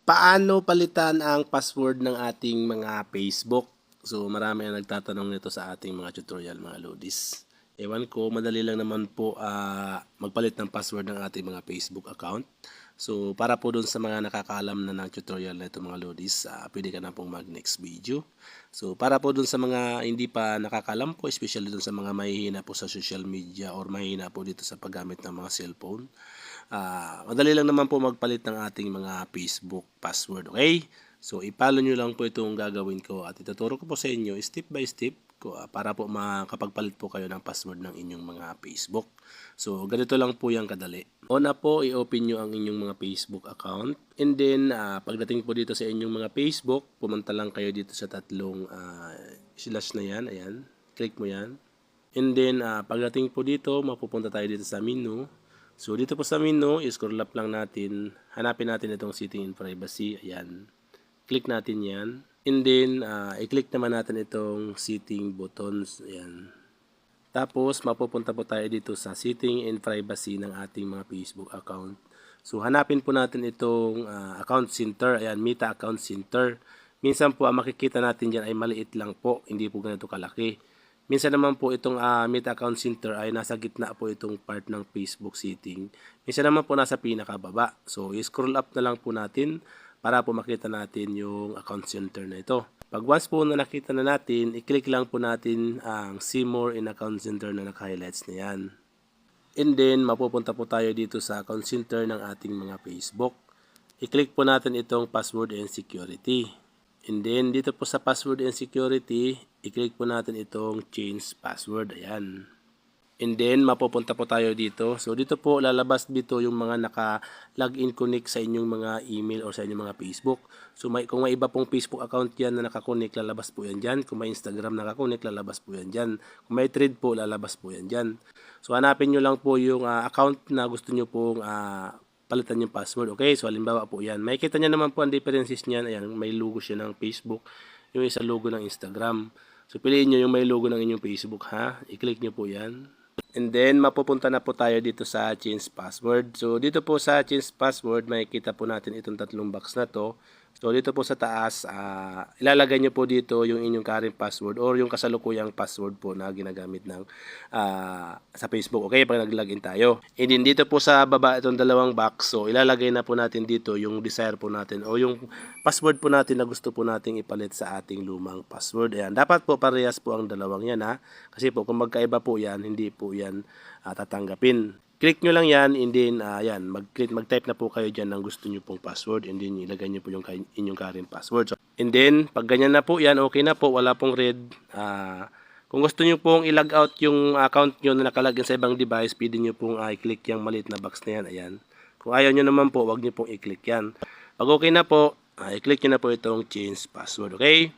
Paano palitan ang password ng ating mga Facebook? So marami ang nagtatanong nito sa ating mga tutorial mga lodis. Ewan ko, madali lang naman po magpalit ng password ng ating mga Facebook account. So para po dun sa mga nakakaalam na ng tutorial na ito mga lodis, pwede ka na pong mag next video. So para po dun sa mga hindi pa nakakaalam po, especially dun sa mga mahihina po sa social media or mahihina po dito sa paggamit ng mga cellphone. Madali lang naman po magpalit ng ating mga Facebook password, okay? So, i-follow nyo lang po itong gagawin ko at ituturo ko po sa inyo step by step para po makapagpalit po kayo ng password ng inyong mga Facebook. So, ganito lang po yung kadali. Una po, i-open nyo ang inyong mga Facebook account. And then, pagdating po dito sa inyong mga Facebook, pumunta lang kayo dito sa tatlong slash na yan. Ayan, click mo yan. And then, pagdating po dito, mapupunta tayo dito sa menu. So, dito po sa menu, i-scroll up lang natin. Hanapin natin itong setting in privacy. Ayan. Click natin yan. And then, i-click naman natin itong setting buttons. Ayan. Tapos, mapupunta po tayo dito sa setting in privacy ng ating mga Facebook account. So, hanapin po natin itong account center. Ayan, Meta account center. Minsan po, makikita natin dyan ay maliit lang po. Hindi po ganito kalaki. Minsan naman po itong Meta account center ay nasa gitna po itong part ng Facebook setting. Minsan naman po nasa pinakababa. So, i-scroll up na lang po natin para po makita natin yung account center na ito. Pag once po na nakita na natin, i-click lang po natin ang see more in account center na naka-highlights na yan. And then, mapupunta po tayo dito sa account center ng ating mga Facebook. I-click po natin itong password and security. And then, dito po sa password and security, i-click po natin itong change password. Ayan. And then, mapupunta po tayo dito. So, dito po lalabas dito yung mga naka-login connect sa inyong mga email or sa inyong mga Facebook. So, kung may iba pong Facebook account yan na nakakonect, lalabas po yan dyan. Kung may Instagram nakakonect, lalabas po yan dyan. Kung may thread po, lalabas po yan dyan. So, hanapin nyo lang po yung account na gusto nyo pong palitan yung password. Okay, so halimbawa po yan. Makikita nyo naman po ang differences niyan. Ayan, may logo siya ng Facebook. Yung isa logo ng Instagram. So, piliin nyo yung may logo ng inyong Facebook, ha? I-click nyo po yan. And then, mapupunta na po tayo dito sa change password. So, dito po sa change password, makikita po natin itong tatlong box na to. So, dito po sa taas, ilalagay nyo po dito yung inyong current password or yung kasalukuyang password po na ginagamit ng sa Facebook. Okay, pag nag-login tayo. And then, dito po sa baba itong dalawang box, so ilalagay na po natin dito yung desire po natin o yung password po natin na gusto po nating ipalit sa ating lumang password. Ayan, dapat po parehas po ang dalawang yan, ha. Kasi po, kung magkaiba po yan, hindi po yan tatanggapin. Click nyo lang yan, and then, yan, mag-type na po kayo dyan ng gusto nyo pong password, and then, ilagay nyo po yung inyong current password. So, and then, pag ganyan na po yan, okay na po, wala pong red. Kung gusto nyo pong i-log out yung account nyo na nakalagin sa ibang device, pwede nyo pong i-click yung maliit na box na yan, ayan. Kung ayaw nyo naman po, wag nyo pong i-click yan. Pag okay na po, i-click nyo na po itong change password, okay?